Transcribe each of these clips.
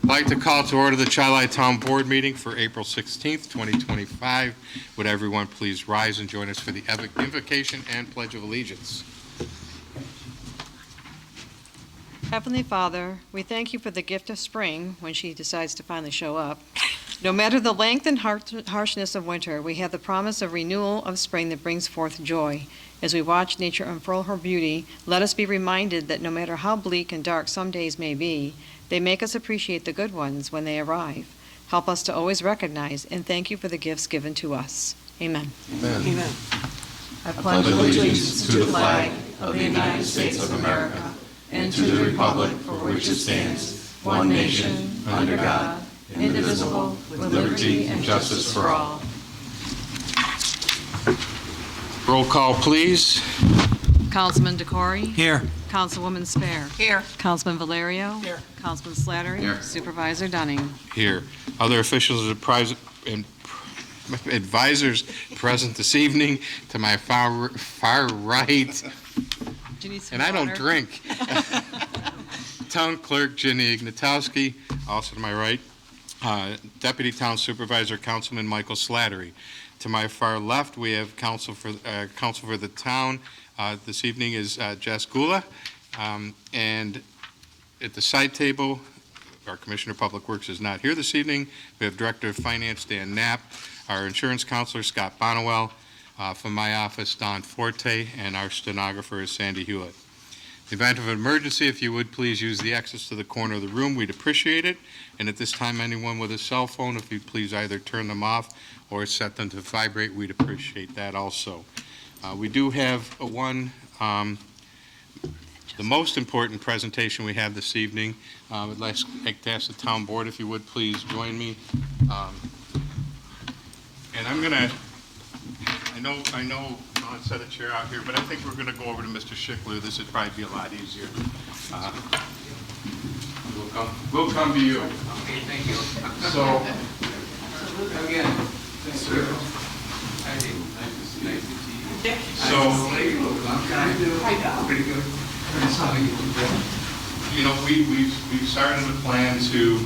I'd like to call to order the Chi-Li Town Board meeting for April 16th, 2025. Would everyone please rise and join us for the invocation and Pledge of Allegiance? Heavenly Father, we thank you for the gift of spring when she decides to finally show up. No matter the length and harshness of winter, we have the promise of renewal of spring that brings forth joy. As we watch nature unfurl her beauty, let us be reminded that no matter how bleak and dark some days may be, they make us appreciate the good ones when they arrive. Help us to always recognize and thank you for the gifts given to us. Amen. Amen. Amen. I pledge allegiance to the flag of the United States of America and to the republic for which it stands, one nation, under God, indivisible, with liberty and justice for all. Roll call, please. Councilman DeCory? Here. Councilwoman Spare? Here. Councilman Valerio? Here. Councilman Slattery? Here. Supervisor Dunning? Here. Other officials and advisors present this evening. To my far right, Do you need some and I don't water? drink. Town Clerk Ginny Ignatowski, also to my right. Deputy Town Supervisor Councilman Michael Slattery. To my far left, we have counsel for the town. This evening is Jess Gula. And at the side table, our Commissioner of Public Works is not here this evening. We have Director of Finance Dan Knapp, our Insurance Counselor Scott Bonnewell, from my office Don Forte, and our stenographer is Sandy Hewitt. In the event of an emergency, if you would please use the exits to the corner of the room, we'd appreciate it. And at this time, anyone with a cell phone, if you'd please either turn them off or set them to vibrate, we'd appreciate that also. We do have the most important presentation we have this evening. I'd like to ask the town board if you would please join me. And I'm going to, I know I'll set a chair out here, but I think we're going to go over to Mr. Schickler. This would probably be a lot easier. We'll come to you. Okay, thank you. So, Again, thanks, sir. Nice to see you. Long time. Pretty good. That's how you do. you know, we've started a plan to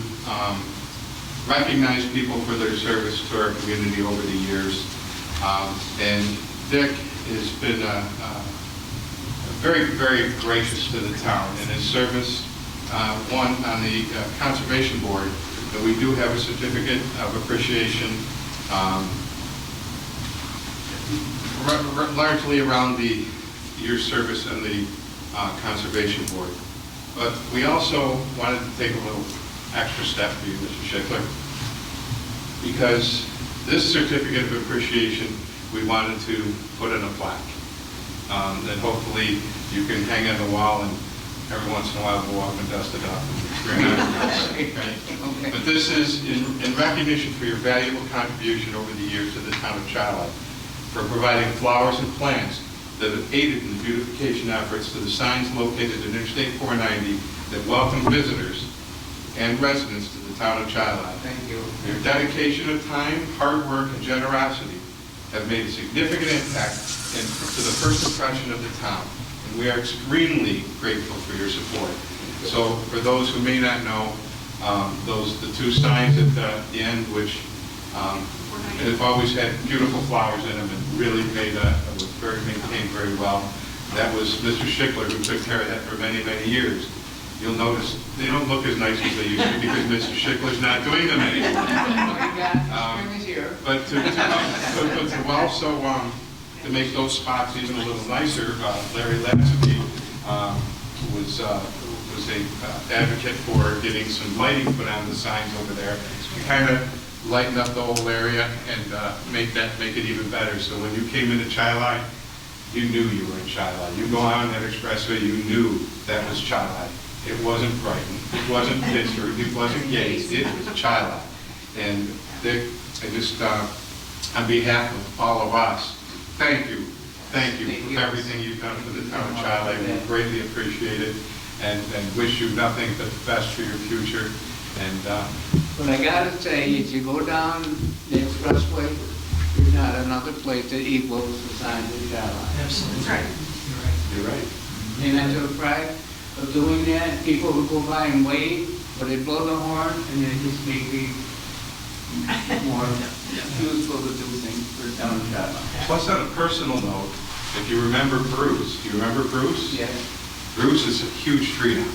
recognize people for their service to our community over the years. And Dick has been very, very gracious to the town in his service. One, on the Conservation Board, that we do have a certificate of appreciation largely around your service on the Conservation Board. But we also wanted to take a little extra step for you, Mr. Schickler, because this certificate of appreciation we wanted to put in a plaque that hopefully you can hang on the wall and every once in a while go up and dust it up. Okay. But this is in recognition for your valuable contribution over the years to the town of Chi-Li, for providing flowers and plants that have aided in the beautification efforts to the signs located at Interstate 490 that welcome visitors and residents to the town of Chi-Li. Thank you. Your dedication of time, hard work, and generosity have made a significant impact to the first impression of the town, and we are extremely grateful for your support. So for those who may not know, the two signs at the end, which have always had beautiful flowers in them and really was maintained very well. That was Mr. Schickler who took care of that for many, many years. You'll notice they don't look as nice as they used to because Mr. Schickler's not doing them anymore. But to also to make those spots even a little nicer, Larry Latsky was a advocate for getting some lighting put on the signs over there to kind of lighten up the whole area and make it even better. So when you came into Chi-Li, you knew you were in Chi-Li. You go on that expressway, you knew that was Chi-Li. It wasn't Brighton, it wasn't Pittsburgh, it wasn't Yates, it was Chi-Li. And Dick, I just, on behalf of all of us, thank you for everything you've done for the town of Chi-Li. We greatly appreciate it and wish you nothing but the best for your future. And But I gotta say, if you go down the expressway, there's not another place that equals the signs of Chi-Li. Absolutely. Right. you're right. Amen to the pride. of doing that. People would go by and wave, but they blow the horn, and it just make me more useful to do things for town job. Plus, on a personal note, if you remember Bruce, do you remember Bruce? Yes. Bruce is a huge tree now.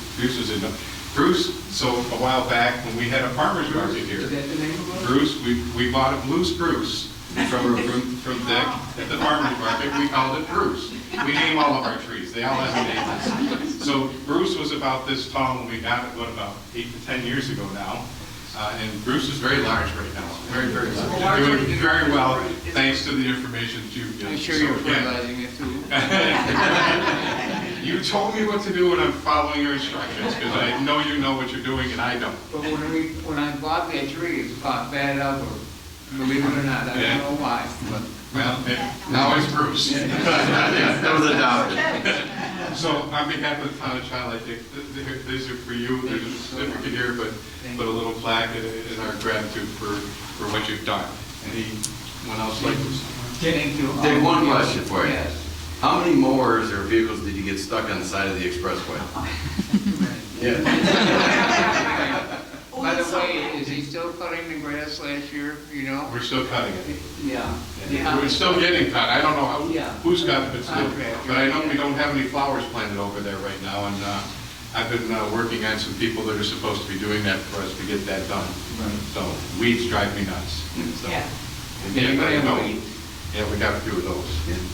Bruce, so a while back, when we had a farmer's market Is here, that the name of it? Bruce, we bought a blue spruce from Dick at the farmer's market. We called it Bruce. We name all of our trees. They all have names. So Bruce was about this tall when we got it, what, about 8 to 10 years ago now. And Bruce is very large right now. Very, very large. Doing very well, thanks to the information that you've given. I'm sure So you're again, fertilizing it too. you told me what to do and I'm following your instructions, because I know you know what you're doing and I don't. But when I bought that tree, it's about bad up, or believe it or not, I Yeah. don't know why, but. Well, now it's Bruce. That was a doubt. So on behalf of the town of Child, I think these are for you. There's a certificate here, but a little plaque in our gratitude for what you've done. Anyone else like this? Thank you. Dick, one question for you. Yes. How many mowers or vehicles did you get stuck on the side of the expressway? Yeah. By the way, is he still cutting the grass last year, you know? We're still cutting it. Yeah. We're still getting cut. I don't know Yeah. who's got it, but still. Contract. But I know we don't have any flowers planted over there right now, and I've been working on some people that are supposed to be doing that for us to get that done. Right. So weeds drive me nuts. So, Yeah. and Anybody you know, have weeds? Yeah, we got a few of those.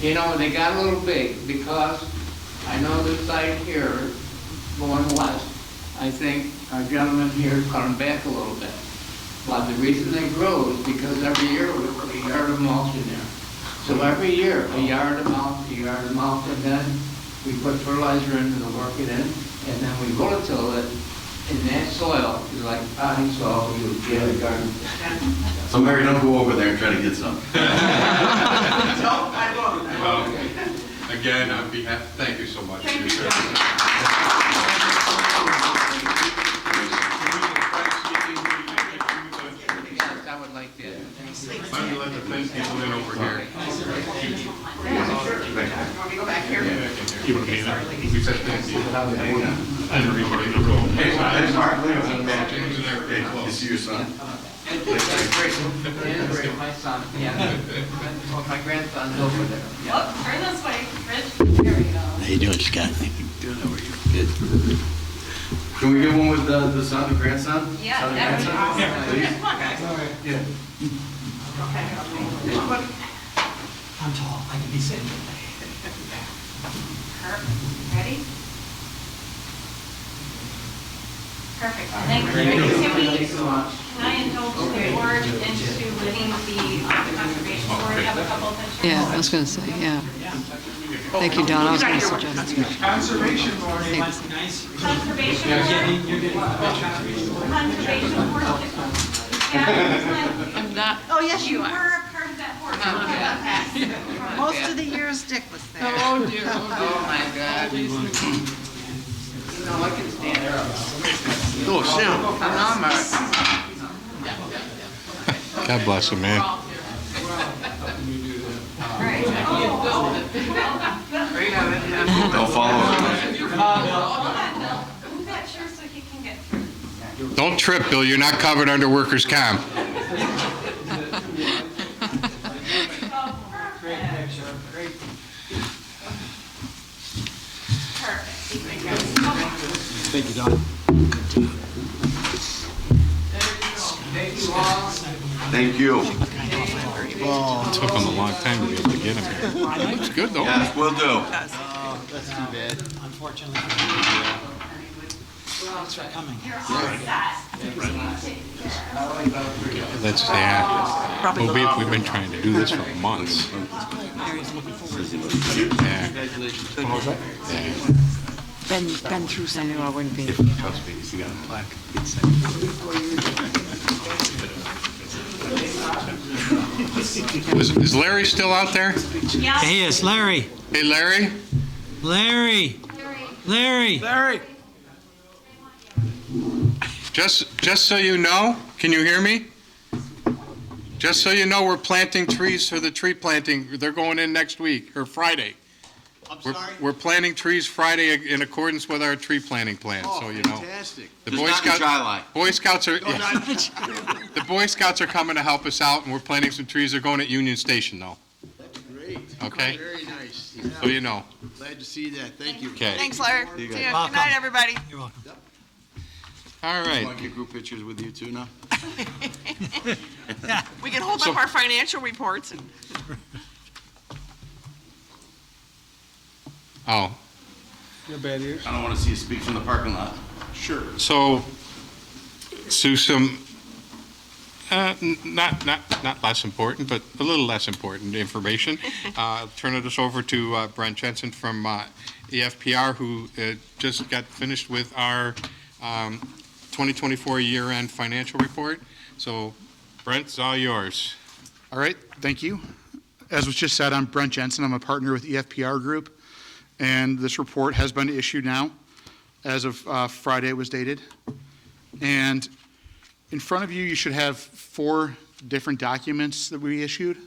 You know, they got a little big because I know this side here, going west, I think our gentleman here cut them back a little bit. But the reason they grow is because every year we put a yard of mulch in there. So every year, a yard of mulch, and then we put fertilizer in to work it in, and then we rototill it in that soil, it's like potting soil, you would get a garden. So Mary, don't go over there and try to get some. Well, again, on behalf, thank you so much for your service. Yes, I would like that. Why don't you let the thank people in over here? You want to be there? We said thank you. Everybody to go. Hey, Mark, James and everybody you close. see your son? My son, yeah. Well, my grandson's over there. Oh, turn this way, Rich. There we go. How you doing, Scott? Good, how are you? Good. Can we get one with the son, the grandson? Yeah, Son and that would be grandson? awesome. Please? Come on, guys. Yeah. I'm tall, I can be sitting. Perfect. Ready? Perfect. And then can Thank you we, so much. can I indulge the board into letting the conservation board have a couple of pictures? Yeah, I was going to say, yeah. Thank you, Don. I was going to suggest. Conservation board, it might be nice. Conservation board. You're getting Conservation board. I'm not, Oh, yes, you were a part of that board. most of the years Dick was there. Oh, dear. Oh, my God. You know, I can stand there. Oh, Sam. I'm on, Mark. God bless him, man. All right. There you have it, yeah. Don't follow him. Hold on, Bill. Move that chair so he can get through. Don't trip, Bill. You're not covered under workers' comp. great picture, great. Thank you, Don. Thank you all. Thank you. Took him a long time to be able to get him here. It's good, though. Yes, will do. Unfortunately. Thanks for coming. You're all set. That's we've been trying to do this for months. Yeah. Yeah. Been through I some. knew I wouldn't be. Trust me, if you got a plaque. Is Larry still out there? Yeah. Hey, it's Larry. Hey, Larry? Larry. Larry. Just so you know, can you hear me? Just so you know, we're planting trees for the tree planting. They're going in next week, or Friday. I'm We're- sorry? We're planting trees Friday in accordance with our tree planting plan, so you know. Fantastic. The Just Boy not in Scouts, dry line. Boy Scouts are, No, not- the Boy Scouts are coming to help us out, and we're planting some trees. They're going at Union Station, though, That's great. Okay. Very nice. so you know. Glad to see that. Thank you. Okay. Thanks, Larry. See you. Good Welcome. night, everybody. You're welcome. All right. Want to get group pictures with you too now? We can hold So- up our financial reports and. Oh, I don't want to see you speak from the parking lot. so, some, not less important, but a little less important information. Turn this over to Brent Jensen from EFPR, who just got finished with our 2024 year-end financial report. So Brent, it's all yours. All right, thank you. As was just said, I'm Brent Jensen. I'm a partner with EFPR Group, and this report has been issued now. As of Friday, it was dated. And in front of you, you should have 4 different documents that we issued.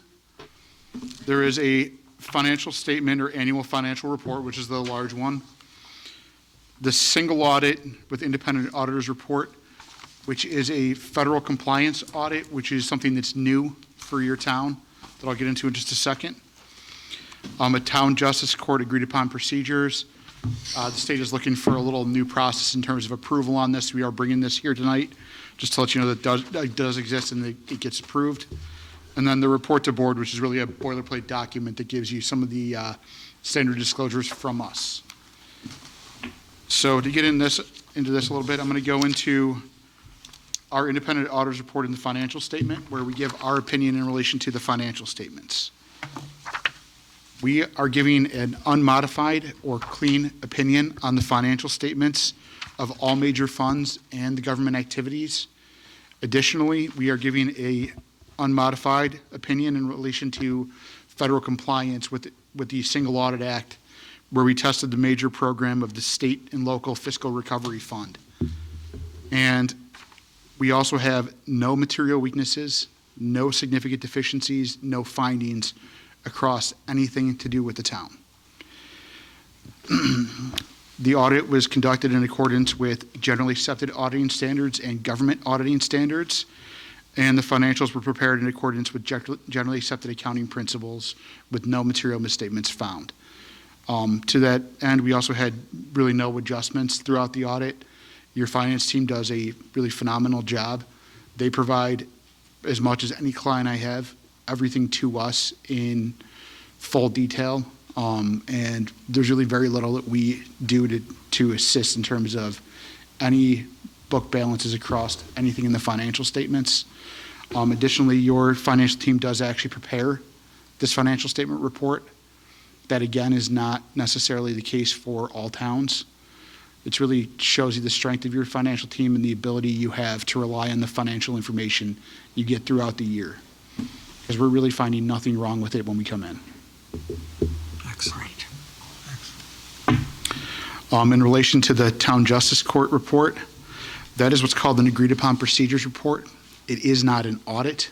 There is a financial statement or annual financial report, which is the large one. The single audit with independent auditors report, which is a federal compliance audit, which is something that's new for your town that I'll get into in just a second. A town justice court agreed upon procedures. The state is looking for a little new process in terms of approval on this. We are bringing this here tonight, just to let you know that it does exist and that it gets approved. And then the report to board, which is really a boilerplate document that gives you some of the standard disclosures from us. So to get into this a little bit, I'm going to go into our independent auditors report in the financial statement, where we give our opinion in relation to the financial statements. We are giving an unmodified or clean opinion on the financial statements of all major funds and the government activities. Additionally, we are giving a unmodified opinion in relation to federal compliance with the Single Audit Act, where we tested the major program of the state and local fiscal recovery fund. And we also have no material weaknesses, no significant deficiencies, no findings across anything to do with the town. The audit was conducted in accordance with generally accepted auditing standards and government auditing standards, and the financials were prepared in accordance with generally accepted accounting principles with no material misstatements found. To that end, we also had really no adjustments throughout the audit. Your finance team does a really phenomenal job. They provide, as much as any client I have, everything to us in full detail. And there's really very little that we do to assist in terms of any book balances across anything in the financial statements. Additionally, your financial team does actually prepare this financial statement report. That, again, is not necessarily the case for all towns. It really shows you the strength of your financial team and the ability you have to rely on the financial information you get throughout the year. Because we're really finding nothing wrong with it when we come in. Excellent. In relation to the Town Justice Court report, that is what's called an agreed upon procedures report. It is not an audit.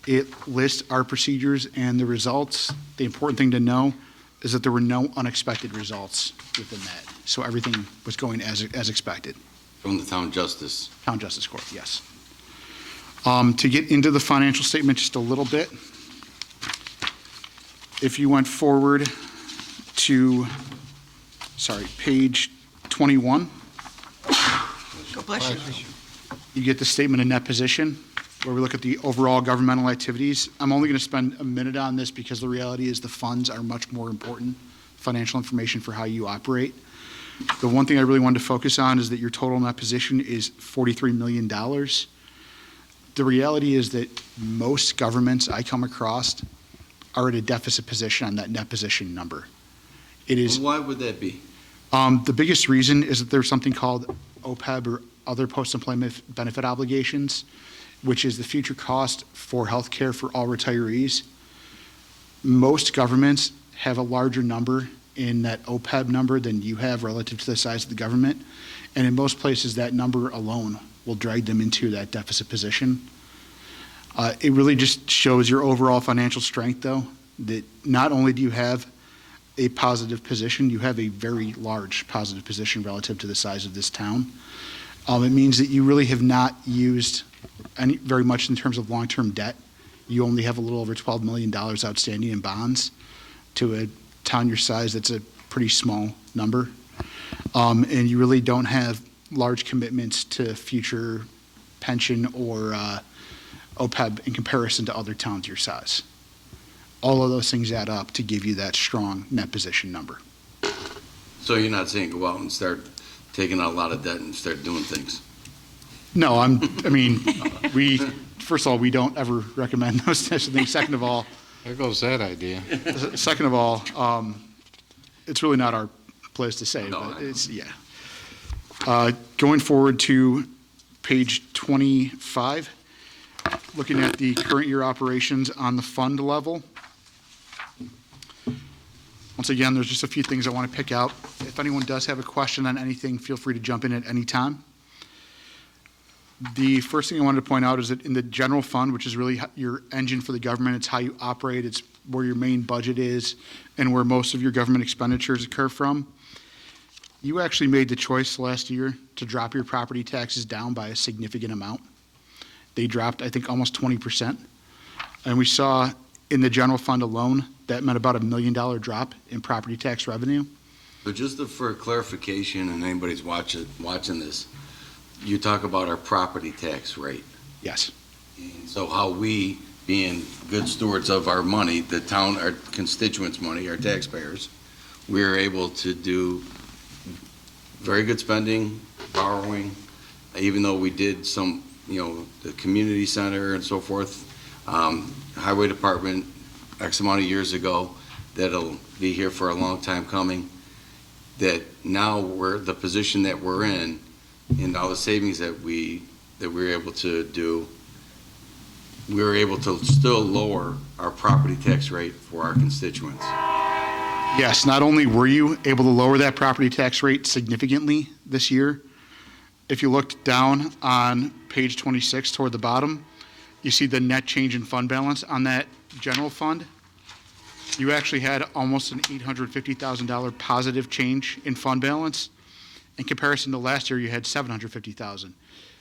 It lists our procedures and the results. The important thing to know is that there were no unexpected results within that. So everything was going as expected. From the town justice. Town Justice Court, yes. To get into the financial statement just a little bit, if you went forward to, page 21, God bless you. you get the statement of net position, where we look at the overall governmental activities. I'm only going to spend a minute on this because the reality is the funds are much more important financial information for how you operate. The one thing I really wanted to focus on is that your total net position is $43 million. The reality is that most governments I come across are at a deficit position on that net position number. It is. Why would that be? The biggest reason is that there's something called OPEB, or other post-employment benefit obligations, which is the future cost for health care for all retirees. Most governments have a larger number in that OPEB number than you have relative to the size of the government. And in most places, that number alone will drag them into that deficit position. It really just shows your overall financial strength, though, that not only do you have a positive position. You have a very large positive position relative to the size of this town. It means that you really have not used very much in terms of long-term debt. You only have a little over $12 million outstanding in bonds. To a town your size, that's a pretty small number. And you really don't have large commitments to future pension or OPEB in comparison to other towns your size. All of those things add up to give you that strong net position number. So you're not saying go out and start taking out a lot of debt and start doing things? No, first of all, we don't ever recommend those types of things. Second of all, There goes that idea. It's really not our place to say, No, but I know. it's, yeah. Going forward to page 25, looking at the current year operations on the fund level. Once again, there's just a few things I want to pick out. If anyone does have a question on anything, feel free to jump in at any time. The first thing I wanted to point out is that in the general fund, which is really your engine for the government, it's how you operate, it's where your main budget is, and where most of your government expenditures occur from. You actually made the choice last year to drop your property taxes down by a significant amount. They dropped, I think, almost 20%. And we saw in the general fund alone, that meant about $1 million drop in property tax revenue. So just for clarification, and anybody's watching this, you talk about our property tax rate. Yes. And so how we, being good stewards of our money, the town, our constituents' money, our taxpayers, we're able to do very good spending, borrowing, even though we did some, the community center and so forth, highway department, X amount of years ago, that'll be here for a long time coming, that now we're, the position that we're in, and all the savings that we're able to do, we were able to still lower our property tax rate for our constituents. Yes, not only were you able to lower that property tax rate significantly this year, if you looked down on page 26 toward the bottom, you see the net change in fund balance on that general fund. You actually had almost an $850,000 positive change in fund balance. In comparison to last year, you had $750,000.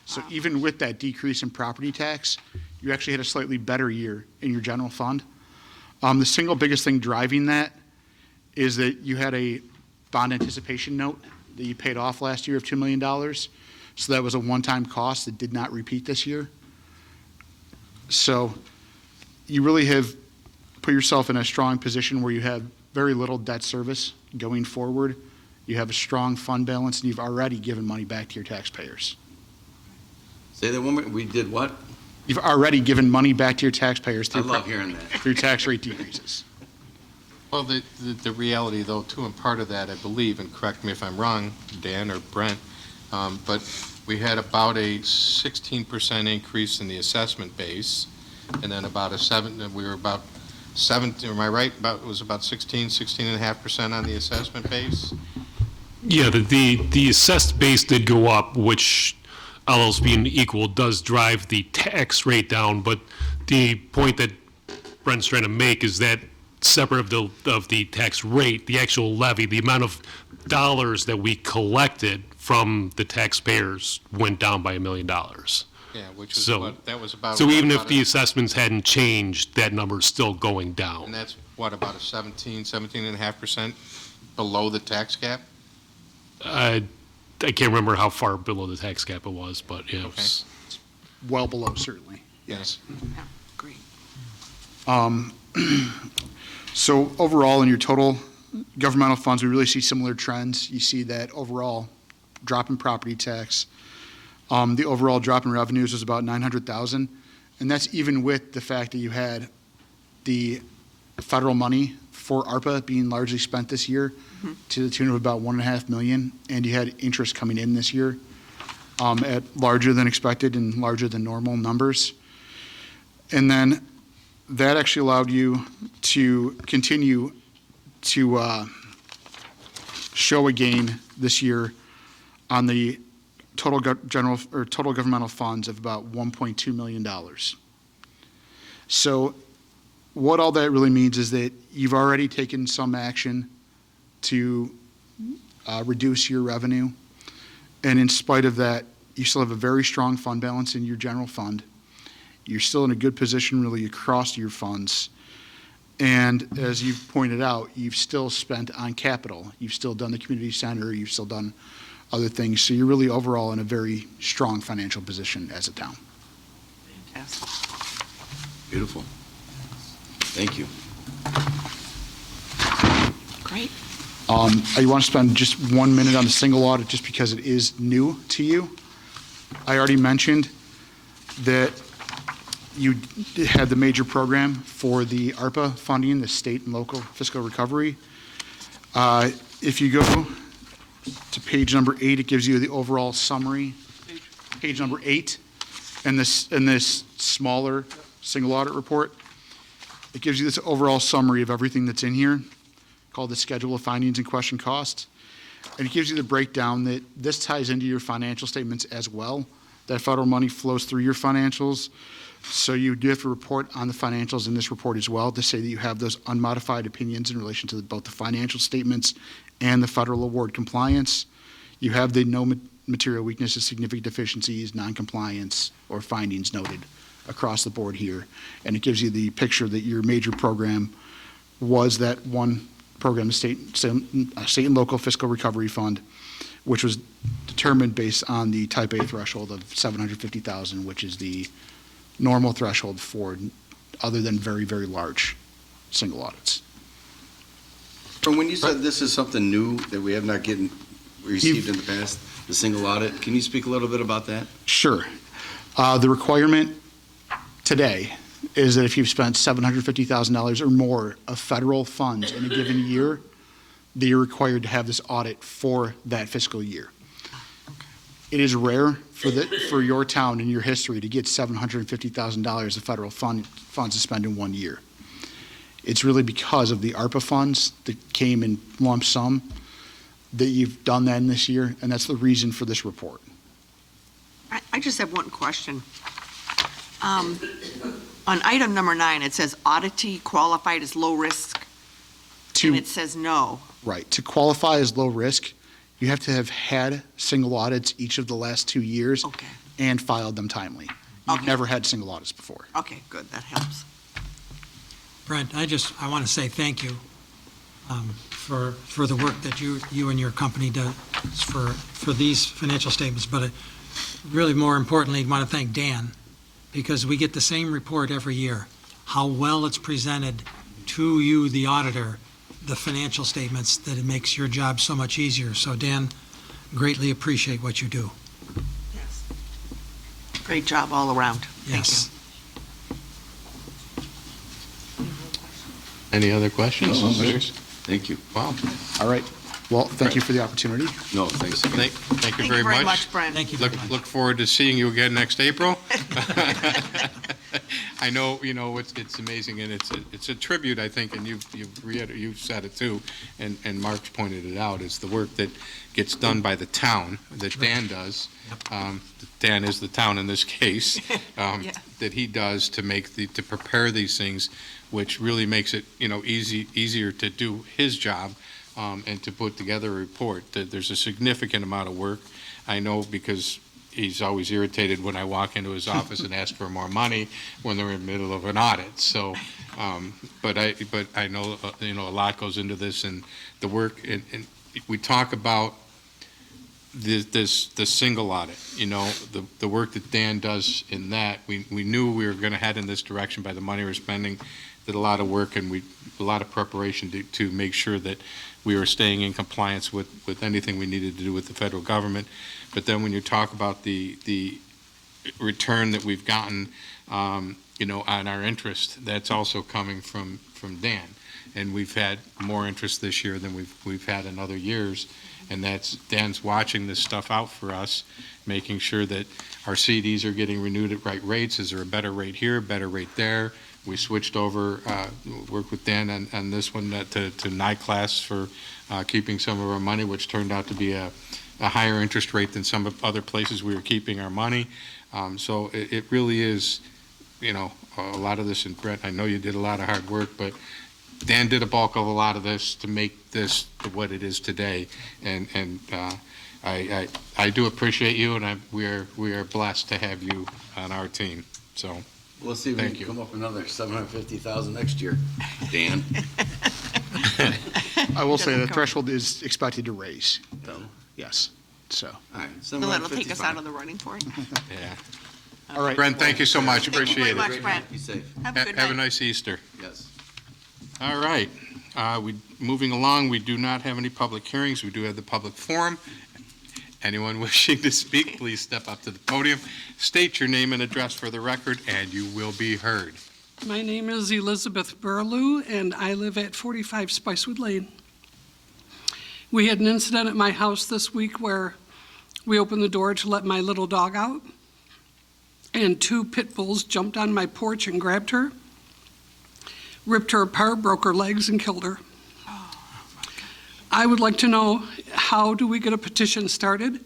So even with that decrease in property tax, you actually had a slightly better year in your general fund. The single biggest thing driving that is that you had a bond anticipation note that you paid off last year of $2 million. So that was a one-time cost that did not repeat this year. So you really have put yourself in a strong position where you have very little debt service going forward. You have a strong fund balance, and you've already given money back to your taxpayers. Say that one more, we did what? You've already given money back to your taxpayers I through, love hearing that. through tax rate decreases. Well, the reality, though, too, and part of that, I believe, and correct me if I'm wrong, Dan or Brent, but we had about a 16% increase in the assessment base, and then about we were about 7, am I right? It was about 16.5% on the assessment base? Yeah, the assessed base did go up, which, all else being equal, does drive the tax rate down. But the point that Brent's trying to make is that separate of the tax rate, the actual levy, the amount of dollars that we collected from the taxpayers went down by $1 million. Yeah, which was So- what, that was about. So even if about the assessments hadn't changed, that number's still going And down. that's, what, about a 17.5% below the tax cap? I can't remember how far below the tax cap it was, but yeah, it was. Well below, certainly. Yes. Great. So overall, in your total governmental funds, we really see similar trends. You see that overall drop in property tax. The overall drop in revenues was about $900,000, and that's even with the fact that you had the federal money for ARPA being largely spent this year to the tune of about $1.5 million, and you had interest coming in this year at larger than expected and larger than normal numbers. And then that actually allowed you to continue to show a gain this year on the total total governmental funds of about $1.2 million. So what all that really means is that you've already taken some action to reduce your revenue. And in spite of that, you still have a very strong fund balance in your general fund. You're still in a good position really across your funds. And as you've pointed out, you've still spent on capital. You've still done the community center. You've still done other things. So you're really overall in a very strong financial position as a town. Fantastic. Beautiful. Thank you. Great. I want to spend just 1 minute on the single audit just because it is new to you. I already mentioned that you had the major program for the ARPA funding, the state and local fiscal recovery. If you go to page number 8, it gives you the overall summary. Page number 8, and this smaller single audit report. It gives you this overall summary of everything that's in here, called the Schedule of Findings and Question Costs. And it gives you the breakdown that this ties into your financial statements as well. That federal money flows through your financials. So you do have to report on the financials in this report as well to say that you have those unmodified opinions in relation to both the financial statements and the federal award compliance. You have the no material weaknesses, significant deficiencies, non-compliance, or findings noted across the board here. And it gives you the picture that your major program was that one program, the state and local fiscal recovery fund, which was determined based on the type A threshold of $750,000, which is the normal threshold for other than very, very large single audits. And when you said this is something new that we have not received in the past, the single audit, can you speak a little bit about that? Sure. The requirement today is that if you've spent $750,000 or more of federal funds in a given year, that you're required to have this audit for that fiscal year. It is rare for your town in your history to get $750,000 of federal funds to spend in 1 year. It's really because of the ARPA funds that came in lump sum that you've done that in this year, and that's the reason for this report. I just have one question. On item number 9, it says auditee qualified as low risk, and it says no. Right. To qualify as low risk, you have to have had single audits each of the last 2 years and filed them timely. You've never had single audits before. Okay, good. That helps. Brent, I want to say thank you for the work that you and your company does for these financial statements. But really more importantly, I want to thank Dan, because we get the same report every year. How well it's presented to you, the auditor, the financial statements, that it makes your job so much easier. So Dan, greatly appreciate what you do. Yes. Great job all around. Yes. Any other questions? No, thank you. Wow. All right. Well, thank you for the opportunity. No, thanks. Thank you very much. Brent. Thank you very much. Look forward to seeing you again next April. I know, it's amazing, and it's a tribute, I think, and you've said it too, and Mark's pointed it out, is the work that gets done by the town, that Dan does. Dan is the town in this case, that he does to prepare these things, which really makes it, easier to do his job, and to put together a report. That there's a significant amount of work. I know because he's always irritated when I walk into his office and ask for more money when they're in the middle of an audit. So, but I know, a lot goes into this, and the work, and we talk about the single audit, the work that Dan does in that. We knew we were going to head in this direction by the money we're spending. Did a lot of work and a lot of preparation to make sure that we were staying in compliance with anything we needed to do with the federal government. But then when you talk about the return that we've gotten, on our interest, that's also coming from Dan. And we've had more interest this year than we've had in other years. And Dan's watching this stuff out for us, making sure that our CDs are getting renewed at right rates. Is there a better rate here, better rate there? We switched over, worked with Dan on this one to NICLAS for keeping some of our money, which turned out to be a higher interest rate than some of other places we were keeping our money. So it really is, a lot of this, and Brent, I know you did a lot of hard work, but Dan did a bulk of a lot of this to make this what it is today, and I do appreciate you, and we are blessed to have you on our team, so. We'll see if we Thank can you. come up another 750,000 next year, Dan. I will say the threshold is expected to raise, No? yes, so. All right, So that'll take us out of the running for it. Yeah. All right. Brent, thank you so much, Thank you appreciate very it. much, Great Brent. night. Be safe. Have a good Have a night. nice Easter. Yes. All right. Moving along, we do not have any public hearings. We do have the public forum. Anyone wishing to speak, please step up to the podium, state your name and address for the record, and you will be heard. My name is Elizabeth Burlew, and I live at 45 Spicewood Lane. We had an incident at my house this week where we opened the door to let my little dog out, and 2 pit bulls jumped on my porch and grabbed her, ripped her apart, broke her legs, and killed her. I would like to know, how do we get a petition started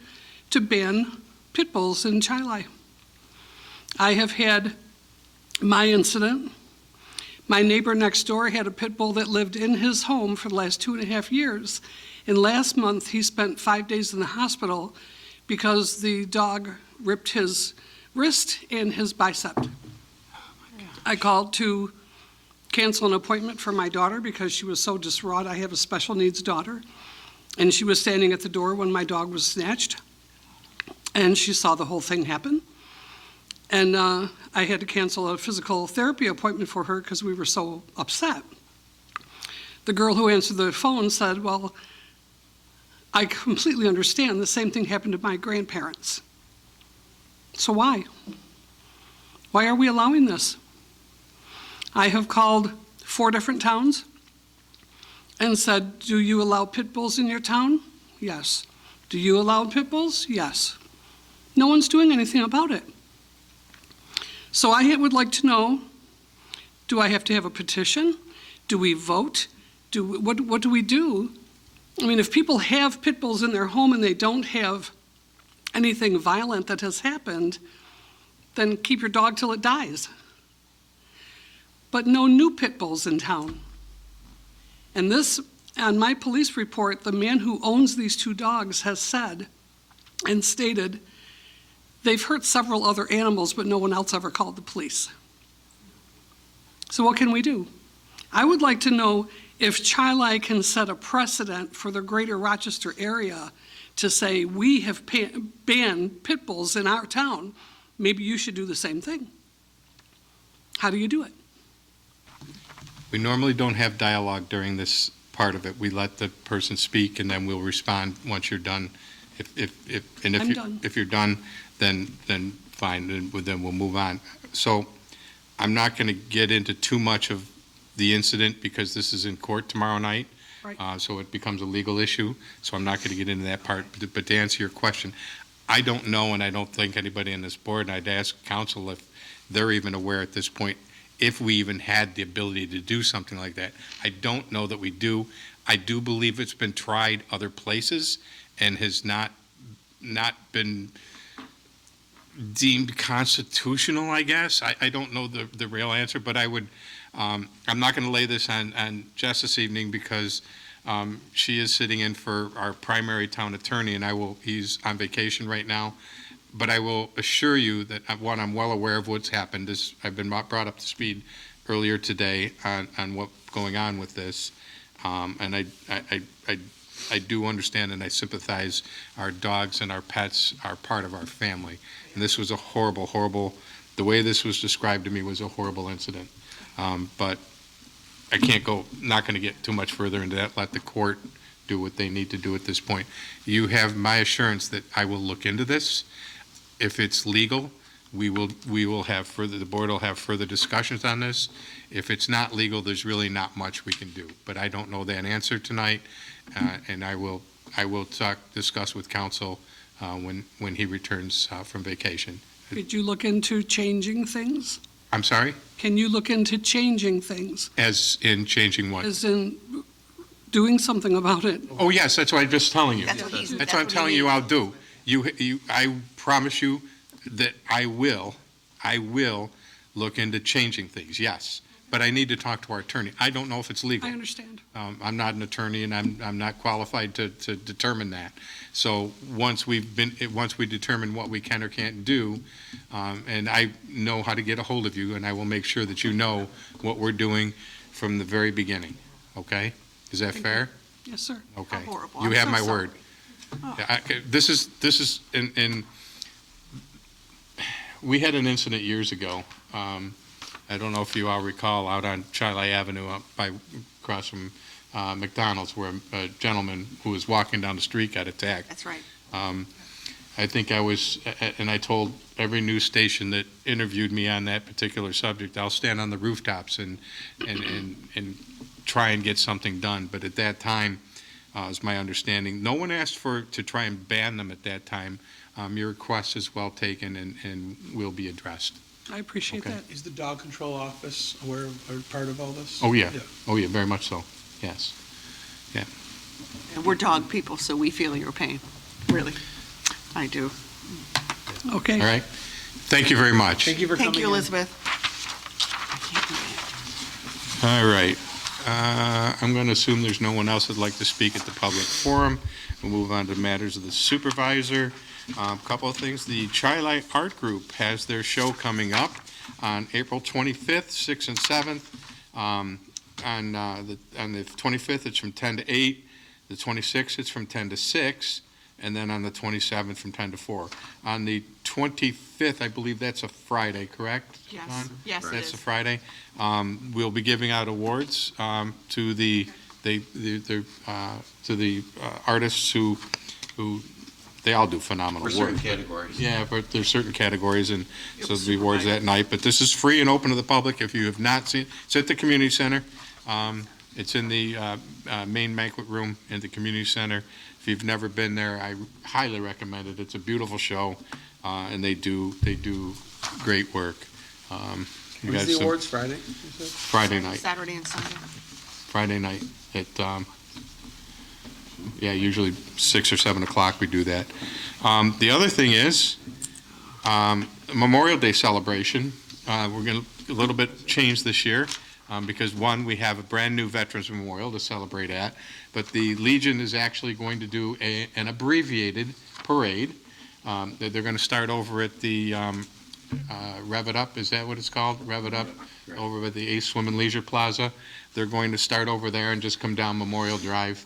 to ban pit bulls in Chi-Li? I have had my incident. My neighbor next door had a pit bull that lived in his home for the last 2.5 years. And last month, he spent 5 days in the hospital because the dog ripped his wrist and his bicep. I called to cancel an appointment for my daughter because she was so distraught. I have a special needs daughter. And she was standing at the door when my dog was snatched. And she saw the whole thing happen. And I had to cancel a physical therapy appointment for her because we were so upset. The girl who answered the phone said, well, I completely understand. The same thing happened to my grandparents. So why? Why are we allowing this? I have called 4 different towns and said, do you allow pit bulls in your town? Yes. Do you allow pit bulls? Yes. No one's doing anything about it. So I would like to know, do I have to have a petition? Do we vote? What do we do? I mean, if people have pit bulls in their home and they don't have anything violent that has happened, then keep your dog till it dies. But no new pit bulls in town. And this, on my police report, the man who owns these 2 dogs has said and stated they've hurt several other animals, but no one else ever called the police. So what can we do? I would like to know if Chi-Li can set a precedent for the greater Rochester area to say, we have banned pit bulls in our town. Maybe you should do the same thing. How do you do it? We normally don't have dialogue during this part of it. We let the person speak, and then we'll respond once you're done. I'm done. If you're done, then fine, then we'll move on. So I'm not going to get into too much of the incident because this is in court tomorrow night. Right. So it becomes a legal issue, so I'm not going to get into that part. But to answer your question, I don't know, and I don't think anybody on this board, and I'd ask council if they're even aware at this point, if we even had the ability to do something like that. I don't know that we do. I do believe it's been tried other places and has not been deemed constitutional, I guess. I don't know the real answer, but I would, I'm not going to lay this on Jess this evening because she is sitting in for our primary town attorney, and he's on vacation right now. But I will assure you that, one, I'm well aware of what's happened. I've been brought up to speed earlier today on what's going on with this. And I do understand and I sympathize. Our dogs and our pets are part of our family. And this was a horrible, the way this was described to me was a horrible incident. But I not going to get too much further into that. Let the court do what they need to do at this point. You have my assurance that I will look into this. If it's legal, we will have the board will have further discussions on this. If it's not legal, there's really not much we can do. But I don't know that answer tonight, and I will discuss with council when he returns from vacation. Did you look into changing things? I'm sorry? Can you look into changing things? As in changing what? As in doing something about it? Oh, yes, that's what I'm just telling you. That's That's what I'm telling you I'll do. I promise you that I will look into changing things, yes. but I need to talk to our attorney. I don't know if it's legal. I understand. I'm not an attorney, and I'm not qualified to determine that. So once we determine what we can or can't do, and I know how to get a hold of you, and I will make sure that you know what we're doing from the very beginning, okay? Is that fair? Yes, sir. Okay. How horrible. You I'm have so my sorry. word. Yeah, this is, we had an incident years ago. I don't know if you all recall, out on Chilai Avenue, across from McDonald's, where a gentleman who was walking down the street got attacked. That's right. I think I told every news station that interviewed me on that particular subject, I'll stand on the rooftops and try and get something done. But at that time, is my understanding, no one asked to try and ban them at that time. Your request is well taken and will be addressed. I appreciate Okay. that. Is the dog control office aware or part of all this? Oh, yeah. Oh, yeah, very much so. Yes. And we're dog people, so we feel your pain, really. I do. Okay. All right. Thank you very much. Thank you for coming Thank you, in. Elizabeth. All right. I'm going to assume there's no one else that'd like to speak at the public forum. We'll move on to matters of the supervisor. A couple of things. The Chilai Art Group has their show coming up on April 25th, 6th, and 7th. On the 25th, it's from 10 to 8. The 26th, it's from 10 to 6. And then on the 27th, from 10 to 4. On the 25th, I believe that's a Friday, correct? Yes. John? Yes, it That's is. a Friday. We'll be giving out awards to the artists who they all do phenomenal For work. certain categories. Yeah, but there's certain categories, and so there'll be awards that night. But this is free and open to the public. If you have not seen, it's at the community center. It's in the main banquet room in the community center. If you've never been there, I highly recommend it. It's a beautiful show, and they do great work. You When's got the some- awards, Friday? you said? Friday night. Saturday and Sunday. Friday night at, usually 6 or 7 o'clock we do that. The other thing is, Memorial Day celebration. We're going to a little bit change this year because, one, we have a brand-new Veterans Memorial to celebrate at, but the Legion is actually going to do an abbreviated parade. They're going to start over at the Rev It Up, is that what it's called? Rev It Up, over at the Ace Swim and Leisure Plaza. They're going to start over there and just come down Memorial Drive,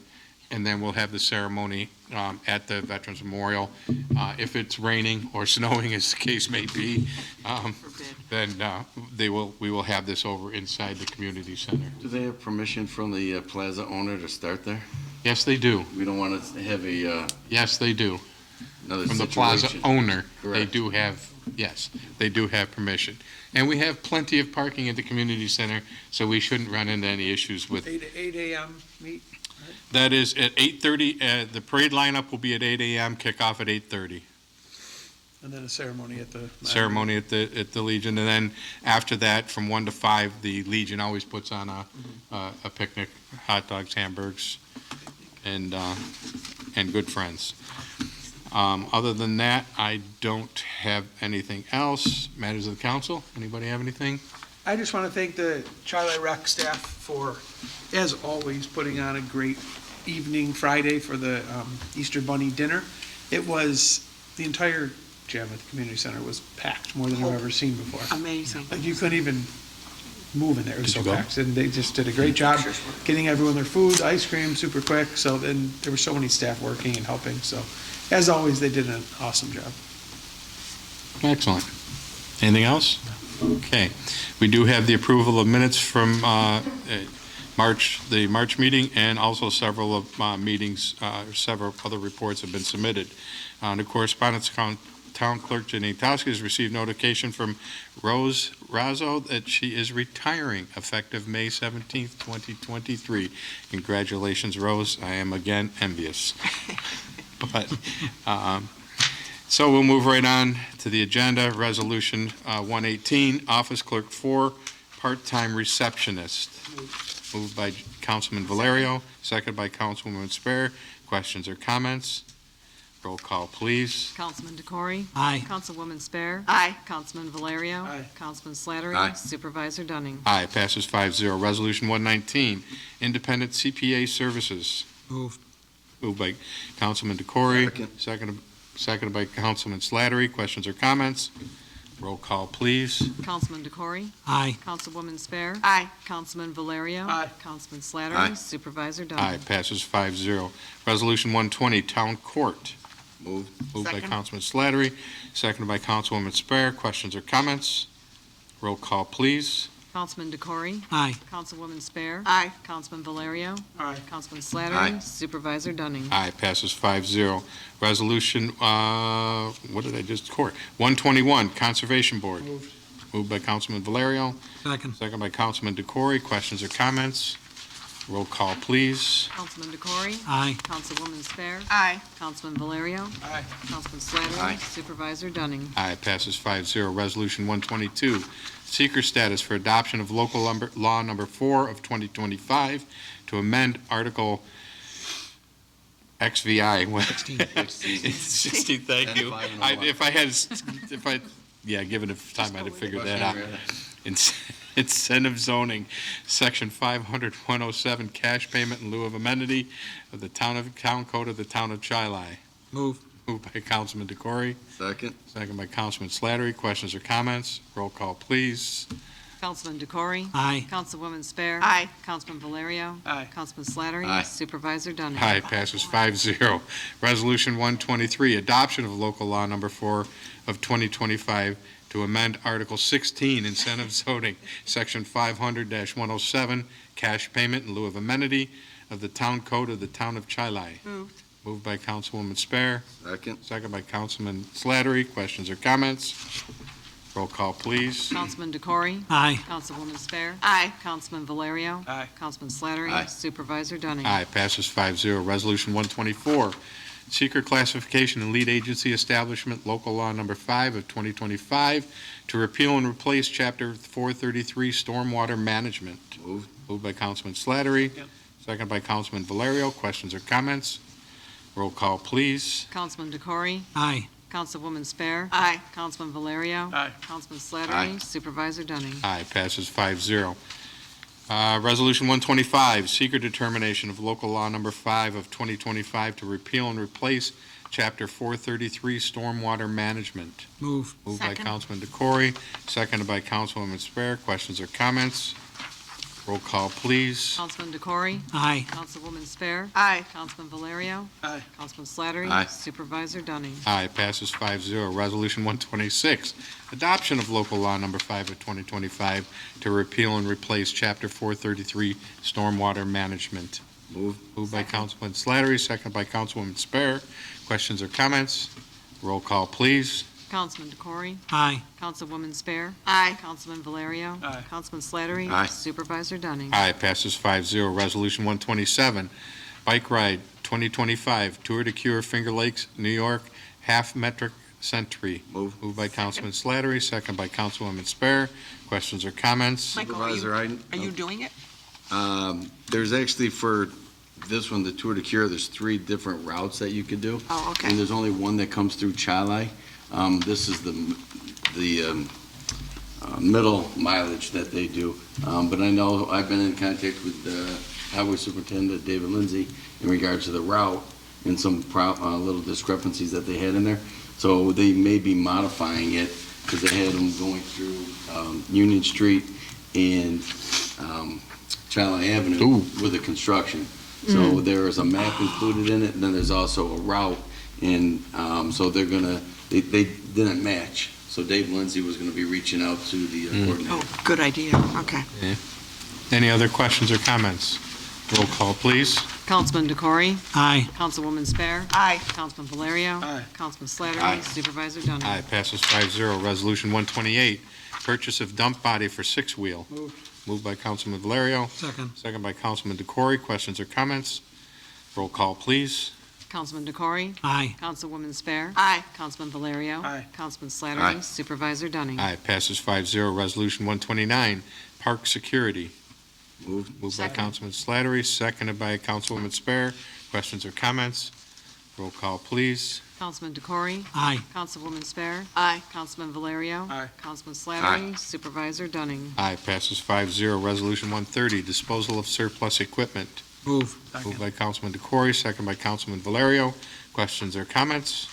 and then we'll have the ceremony at the Veterans Memorial. If it's raining or snowing, as the case may be, then we will have this over inside the community center. Do they have permission from the plaza owner to start there? Yes, they do. We don't want to have Yes, they do. another From the plaza situation. owner, they Correct. do have, yes, they do have permission. And we have plenty of parking at the community center, so we shouldn't run into any issues with. 8 a.m. meet? That is at 8:30, the parade lineup will be at 8 a.m., kickoff at 8:30. And then a ceremony at the. Ceremony at the Legion, and then after that, from 1 to 5, the Legion always puts on a picnic, hot dogs, hamburgers, and good friends. Other than that, I don't have anything else. Matters of the council, anybody have anything? I just want to thank the Chilai Rec staff for, as always, putting on a great evening Friday for the Easter Bunny dinner. It was, the entire gym at the community center was packed, more than I've ever seen before. Amazing. Like, you couldn't even move in there, it was Did so you go? packed. And they just did a great job getting everyone their food, ice cream, super quick. So then there were so many staff working and helping. So as always, they did an awesome job. Excellent. Anything else? Okay. We do have the approval of minutes from the March meeting, and also several of meetings, several other reports have been submitted. The correspondence account, Town Clerk Jenny Towski has received notification from Rose Razzo that she is retiring effective May 17th, 2023. Congratulations, Rose. I am again envious. But, so we'll move right on to the agenda. Resolution 118, Office Clerk 4, part-time receptionist. Moved by Councilman Valerio, seconded by Councilwoman Spare. Questions or comments? Roll call, please. Councilman DeCoury? Aye. Councilwoman Spare? Aye. Councilman Valerio? Aye. Councilman Slattery? Aye. Supervisor Dunning? Aye, passes 5-0. Resolution 119, Independent CPA Services. Moved. Moved by Councilman DeCoury. Second. Seconded by Councilman Slattery. Questions or comments? Roll call, please. Councilman DeCoury? Aye. Councilwoman Spare? Aye. Councilman Valerio? Aye. Councilman Slattery? Aye. Supervisor Dunning? Aye, passes 5-0. Resolution 120, Town Court. Moved. Moved by Second. Councilman Slattery, seconded by Councilwoman Spare. Questions or comments? Roll call, please. Councilman DeCoury? Aye. Councilwoman Spare? Aye. Councilman Valerio? Aye. Councilman Slattery? Aye. Supervisor Dunning? Aye, passes 5-0. Resolution, what did I just, Court? 121, Conservation Board. Moved. Moved by Councilman Valerio, Second. second by Councilman DeCoury. Questions or comments? Roll call, please. Councilman DeCoury? Aye. Councilwoman Spare? Aye. Councilman Valerio? Aye. Councilman Slattery? Aye. Supervisor Dunning? Aye, passes 5-0. Resolution 122, seeker status for adoption of local law number 4 of 2025 to amend Article XVI. 16, thank you. Given the time, I'd have figured that out. Incentive zoning, Section 500-107, cash payment in lieu of amenity of the Town Code of the Town of Chi-Lai. Moved. Moved by Councilman DeCoury, Second. second by Councilman Slattery. Questions or comments? Roll call, please. Councilman DeCoury? Aye. Councilwoman Spare? Aye. Councilman Valerio? Aye. Councilman Slattery? Aye. Supervisor Dunning? Aye, passes 5-0. Resolution 123, adoption of local law number 4 of 2025 to amend Article 16, incentive zoning, Section 500-107, cash payment in lieu of amenity of the Town Code of the Town of Chi-Lai. Moved. Moved by Councilwoman Spare, Second. second by Councilman Slattery. Questions or comments? Roll call, please. Councilman DeCoury? Aye. Councilwoman Spare? Aye. Councilman Valerio? Aye. Councilman Slattery? Aye. Supervisor Dunning? Aye, passes 5-0. Resolution 124, seeker classification and lead agency establishment, local law number 5 of 2025, to repeal and replace Chapter 433 Stormwater Management. Moved. Moved by Councilman Slattery. Yep. Second by Councilman Valerio. Questions or comments? Roll call, please. Councilman DeCoury? Aye. Councilwoman Spare? Aye. Councilman Valerio? Aye. Councilman Slattery? Aye. Supervisor Dunning? Aye, passes 5-0. Resolution 125, seeker determination of local law number 5 of 2025 to repeal and replace Chapter 433 Stormwater Management. Moved. Moved by Second. Councilman DeCoury, seconded by Councilwoman Spare. Questions or comments? Roll call, please. Councilman DeCoury? Aye. Councilwoman Spare? Aye. Councilman Valerio? Aye. Councilman Slattery? Aye. Supervisor Dunning? Aye, passes 5-0. Resolution 126, adoption of local law number 5 of 2025 to repeal and replace Chapter 433 Stormwater Management. Moved. Moved by Councilman Slattery, seconded by Councilwoman Spare. Questions or comments? Roll call, please. Councilman DeCoury? Aye. Councilwoman Spare? Aye. Councilman Valerio? Aye. Councilman Slattery? Aye. Supervisor Dunning? Aye, passes 5-0. Resolution 127, bike ride 2025, Tour de Cure, Finger Lakes, New York, half metric century. Moved. Moved by Councilman Slattery, second by Councilwoman Spare. Questions or comments? Michael, are Supervisor, you doing it? There's actually for this one, the Tour de Cure, there's 3 different routes that you could do. Oh, okay. And there's only one that comes through Chi-Lai. This is the middle mileage that they do. But I know I've been in contact with Highway Superintendent David Lindsay in regards to the route and some little discrepancies that they had in there. So they may be modifying it because they had them going through Union Street and Chi-Lai Avenue with the construction. So there is a map included in it, and then there's also a route. And so they're gonna, they didn't match. So Dave Lindsay was gonna be reaching out to the coordinator. Oh, good idea. Okay. Any other questions or comments? Roll call, please. Councilman DeCoury? Aye. Councilwoman Spare? Aye. Councilman Valerio? Aye. Councilman Slattery? Aye. Supervisor Dunning? Aye, passes 5-0. Resolution 128, purchase of dump body for 6-wheel. Moved. Moved by Councilman Valerio, Second. second by Councilman DeCoury. Questions or comments? Roll call, please. Councilman DeCoury? Aye. Councilwoman Spare? Aye. Councilman Valerio? Aye. Councilman Slattery? Aye. Supervisor Dunning? Aye, passes 5-0. Resolution 129, park security. Moved. Moved by Second. Councilman Slattery, seconded by Councilwoman Spare. Questions or comments? Roll call, please. Councilman DeCory? Aye. Councilwoman Spare? Aye. Councilman Valerio? Aye. Councilman Slattery? Supervisor Dunning? Aye, passes 5-0. Resolution 130, disposal of surplus equipment. Move. Moved by Councilman DeCory, second by Councilman Valerio. Questions or comments?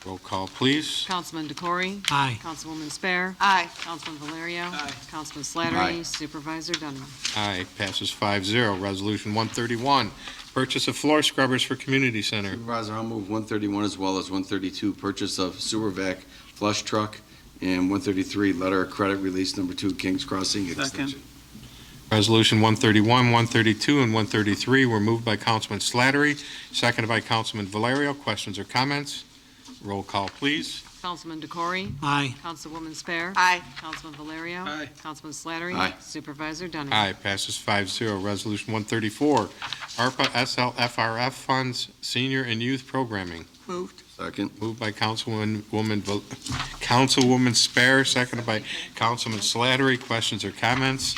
Roll call, please. Councilman DeCory? Aye. Councilwoman Spare? Aye. Councilman Valerio? Aye. Councilman Slattery? Aye. Supervisor Dunning? Aye, passes 5-0. Resolution 131, purchase of floor scrubbers for community center. Supervisor, I'll move 131 as well as 132, purchase of sewer vac flush truck, and 133, letter of credit release number 2, Kings Crossing extension. Resolution 131, 132, and 133 were moved by Councilman Slattery, seconded by Councilman Valerio. Questions or comments? Roll call, please. Councilman DeCory? Aye. Councilwoman Spare? Aye. Councilman Valerio? Aye. Councilman Slattery? Aye. Supervisor Dunning? Aye, passes 5-0. Resolution 134, ARPA SLFRF funds, senior and youth programming. Moved. Second. Moved by Councilwoman Spare, seconded by Councilman Slattery. Questions or comments?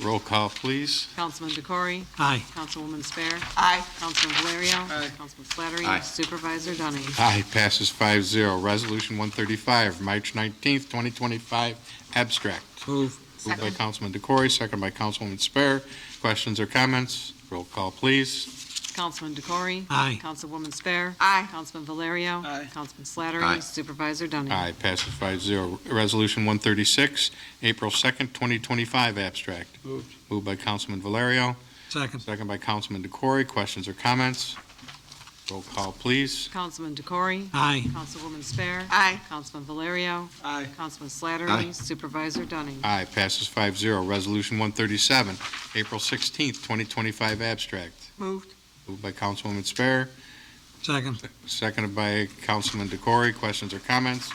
Roll call, please. Councilman DeCory? Aye. Councilwoman Spare? Aye. Councilman Valerio? Aye. Councilman Slattery? Aye. Supervisor Dunning? Aye, passes 5-0. Resolution 135, March 19th, 2025, abstract. Move. Moved by Councilman DeCory, seconded by Councilwoman Spare. Questions or comments? Roll call, please. Councilman DeCory? Aye. Councilwoman Spare? Aye. Councilman Valerio? Aye. Councilman Slattery? Aye. Supervisor Dunning? Aye, passes 5-0. Resolution 136, April 2nd, 2025, abstract. Moved. Moved by Councilman Valerio, Second. second by Councilman DeCory. Questions or comments? Roll call, please. Councilman DeCory? Aye. Councilwoman Spare? Aye. Councilman Valerio? Aye. Councilman Slattery? Aye. Supervisor Dunning? Aye, passes 5-0. Resolution 137, April 16th, 2025, abstract. Moved. Moved by Councilwoman Spare, Second. seconded by Councilman DeCory. Questions or comments?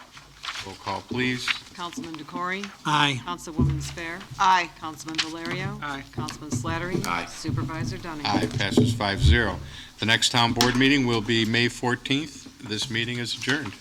Roll call, please. Councilman DeCory? Aye. Councilwoman Spare? Aye. Councilman Valerio? Aye. Councilman Slattery? Aye. Supervisor Dunning? Aye, passes 5-0. The next town board meeting will be May 14th. This meeting is adjourned.